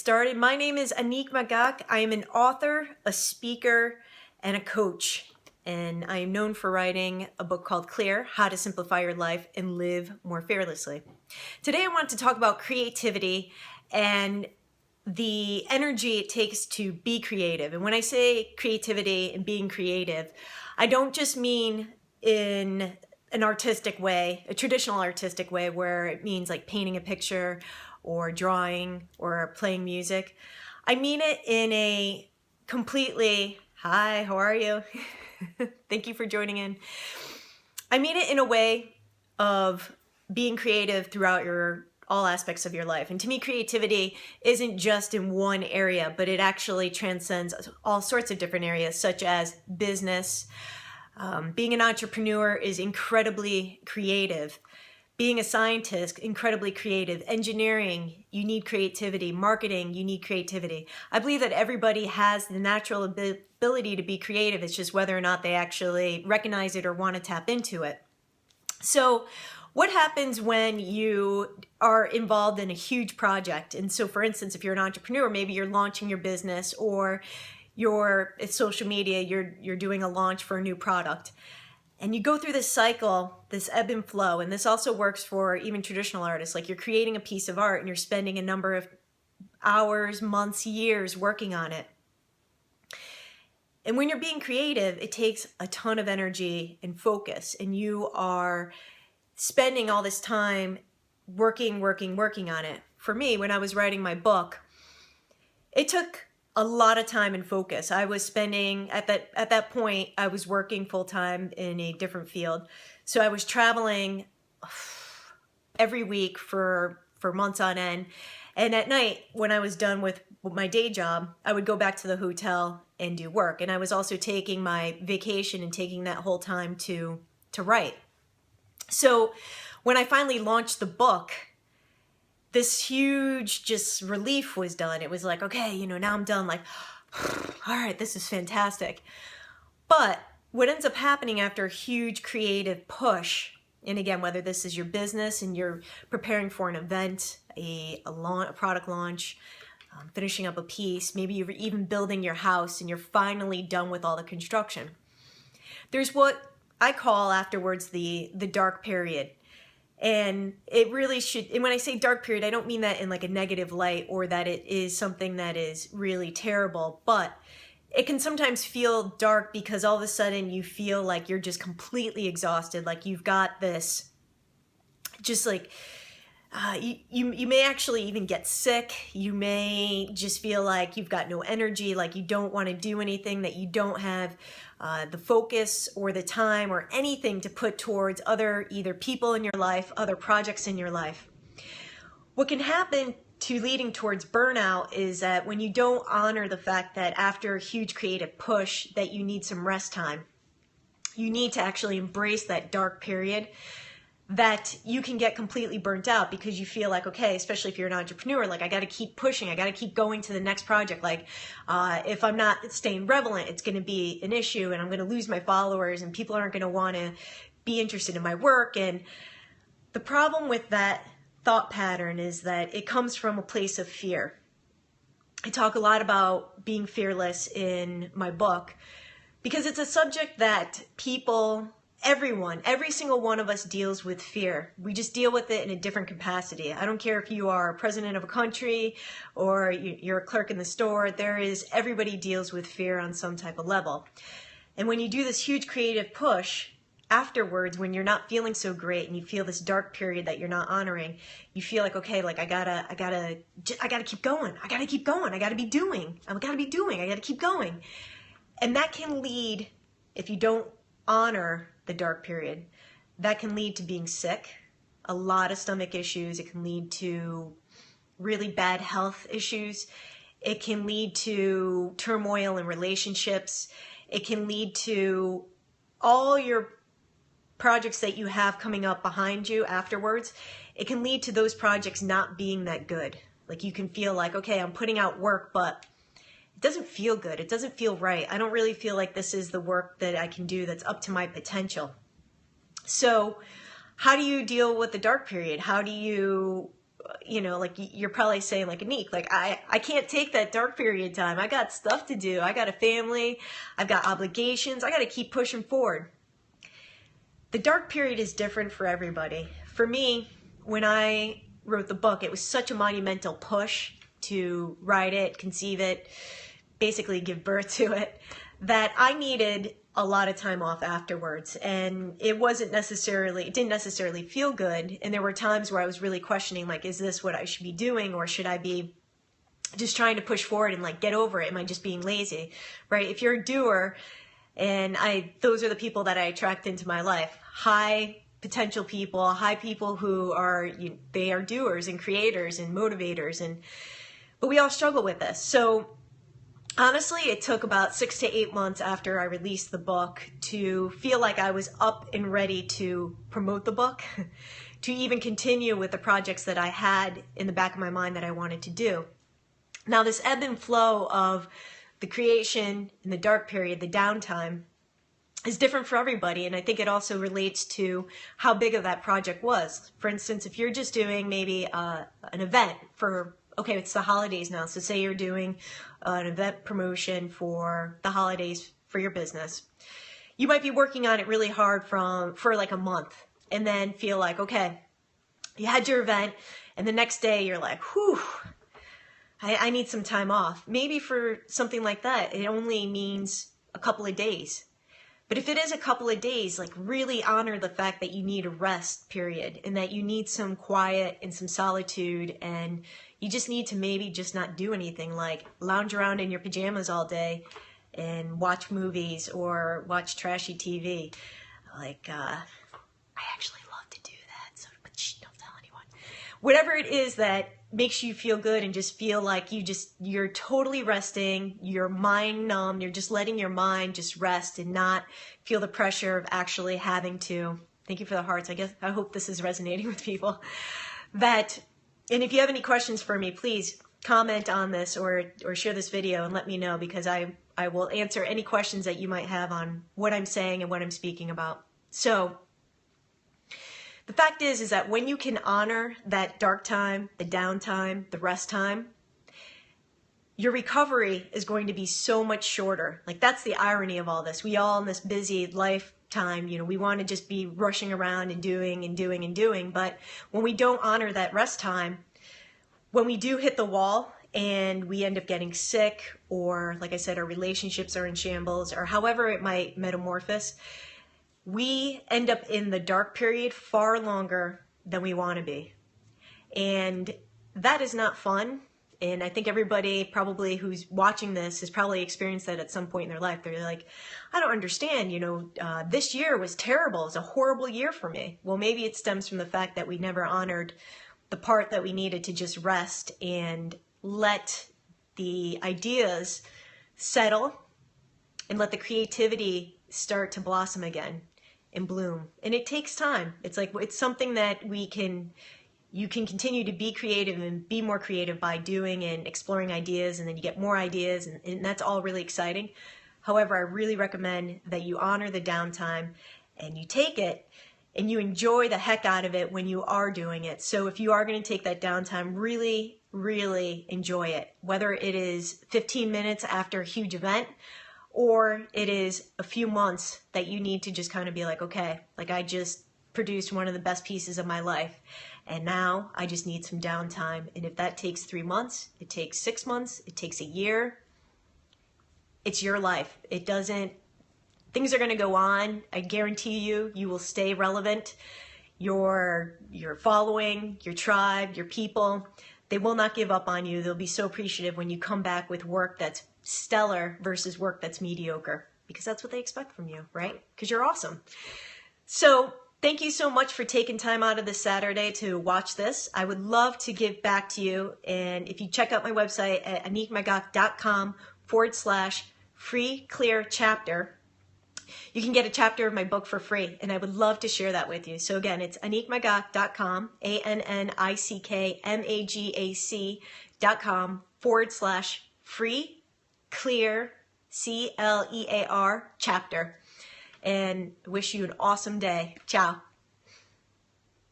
started. My name is AnnickMagac. I am an author, a speaker, and a coach. And I am known for writing a book called Clear: How to Simplify Your Life and Live More Fearlessly. Today I want to talk about creativity and the energy it takes to be creative. And when I say creativity and being creative, I don't just mean in an artistic way, a traditional artistic way where it means like painting a picture or drawing or playing music. I mean it in a completely, hi, how are you? Thank you for joining in. I mean it in a way of being creative throughout all aspects of your life. And to me, creativity isn't just in one area, but it actually transcends all sorts of different areas, such as business. Being an entrepreneur is incredibly creative. Being a scientist, incredibly creative. Engineering, you need creativity. Marketing, you need creativity. I believe that everybody has the natural ability to be creative. It's just whether or not they actually recognize it or want to tap into it. So what happens when you are involved in a huge project? And so, for instance, if you're an entrepreneur, maybe you're launching your business, or it's social media, you're doing a launch for a new product. And you go through this cycle, this ebb and flow, and this also works for even traditional artists. Like, you're creating a piece of art and you're spending a number of hours, months, years working on it. And when you're being creative, it takes a ton of energy and focus, and you are spending all this time working on it. For me, when I was writing my book, it took a lot of time and focus. I was spending, at that point, I was working full-time in a different field. So I was traveling every week for months on end. And at night, when I was done with my day job, I would go back to the hotel and do work. And I was also taking my vacation and taking that whole time to write. So when I finally launched the book, this huge just relief was done. It was like, okay, now I'm done. Like, all right, this is fantastic. But what ends up happening after a huge creative push, and again, whether this is your business and you're preparing for an event, a product launch, finishing up a piece, maybe you're even building your house and you're finally done with all the construction. There's what I call afterwards the dark period. And it really should, and when I say dark period, I don't mean that in like a negative light or that it is something that is really terrible, but it can sometimes feel dark because all of a sudden you feel like you're just completely exhausted. Like you've got this, just like, you may actually even get sick. You may just feel like you've got no energy, like you don't want to do anything, that you don't have the focus or the time or anything to put towards either people in your life, other projects in your life. What can happen to leading towards burnout is that when you don't honor the fact that after a huge creative push that you need some rest time, you need to actually embrace that dark period, that you can get completely burnt out because you feel like, okay, especially if you're an entrepreneur, like I got to keep pushing, I got to keep going to the next project. Like if I'm not staying relevant, it's going to be an issue and I'm going to lose my followers and people aren't going to want to be interested in my work. And the problem with that thought pattern is that it comes from a place of fear. I talk a lot about being fearless in my book because it's a subject that every single one of us deals with fear. We just deal with it in a different capacity. I don't care if you are president of a country or you're a clerk in the store. Everybody deals with fear on some type of level. And when you do this huge creative push, afterwards, when you're not feeling so great and you feel this dark period that you're not honoring, you feel like, okay, like I gotta keep going. I gotta keep going. I gotta be doing. I gotta keep going. And that can lead, if you don't honor the dark period, that can lead to being sick, a lot of stomach issues. It can lead to really bad health issues. It can lead to turmoil in relationships. It can lead to all your projects that you have coming up behind you afterwards. It can lead to those projects not being that good. Like you can feel like, okay, I'm putting out work, but it doesn't feel good. It doesn't feel right. I don't really feel like this is the work that I can do that's up to my potential. So how do you deal with the dark period? How do you you know, like you're probably saying like, Annick, like I can't take that dark period of time. I got stuff to do. I got a family. I've got obligations. I got to keep pushing forward. The dark period is different for everybody. For me, when I wrote the book, it was such a monumental push to write it, conceive it, basically give birth to it, that I needed a lot of time off afterwards. And it didn't necessarily feel good. And there were times where I was really questioning, like, is this what I should be doing? Or should I be just trying to push forward and like get over it? Am I just being lazy, right? If you're a doer, and those are the people that I attract into my life. High potential people, high people who are, they are doers and creators and motivators. But we all struggle with this. So honestly, it took about 6 to 8 months after I released the book to feel like I was up and ready to promote the book, to even continue with the projects that I had in the back of my mind that I wanted to do. Now, this ebb and flow of the creation in the dark period, the downtime, is different for everybody. And I think it also relates to how big of that project was. For instance, if you're just doing maybe an event for, okay, it's the holidays now. So say you're doing an event promotion for the holidays for your business. You might be working on it really hard for like a month and then feel like, okay, you had your event and the next day you're like, whew, I need some time off. Maybe for something like that, it only means a couple of days. But if it is a couple of days, like really honor the fact that you need a rest period and that you need some quiet and some solitude, and you just need to maybe just not do anything, like lounge around in your pajamas all day and watch movies or watch trashy TV. Like, I actually love to do that, so but shh, don't tell anyone. Whatever it is that makes you feel good and just feel like you're totally resting, your mind numb, you're just letting your mind just rest and not feel the pressure of actually having to. Thank you for the hearts. I hope this is resonating with people. And if you have any questions for me, please comment on this or share this video and let me know, because I will answer any questions that you might have on what I'm saying and what I'm speaking about. So the fact is that when you can honor that dark time, the downtime, the rest time, your recovery is going to be so much shorter. Like, that's the irony of all this. We all in this busy lifetime, we want to just be rushing around and doing and doing and doing. But when we don't honor that rest time, when we do hit the wall and we end up getting sick, or like I said, our relationships are in shambles, or however it might metamorphose, we end up in the dark period far longer than we want to be. And that is not fun. And I think everybody probably who's watching this has probably experienced that at some point in their life. They're like, I don't understand, this year was terrible. It's a horrible year for me. Well, maybe it stems from the fact that we never honored the part that we needed to just rest and let the ideas settle and let the creativity start to blossom again and bloom. And it takes time. It's something that you can continue to be creative and be more creative by doing and exploring ideas, and then you get more ideas, and that's all really exciting. However, I really recommend that you honor the downtime and you take it and you enjoy the heck out of it when you are doing it. So if you are going to take that downtime, really, really enjoy it. Whether it is 15 minutes after a huge event, or it is a few months that you need to just kind of be like, okay, like I just produced one of the best pieces of my life, and now I just need some downtime. And if that takes 3 months, it takes 6 months, it takes a year, it's your life. Things are going to go on. I guarantee you will stay relevant. Your following, your tribe, your people, they will not give up on you. They'll be so appreciative when you come back with work that's stellar versus work that's mediocre, because that's what they expect from you, right? Because you're awesome. So thank you so much for taking time out of this Saturday to watch this. I would love to give back to you. And if you check out my website at AnnickMagac.com/free clear chapter, you can get a chapter of my book for free, and I would love to share that with you. So again, it's AnnickMagac.com, AnnickMagac.com/free clear CLEAR chapter. And wish you an awesome day. Ciao.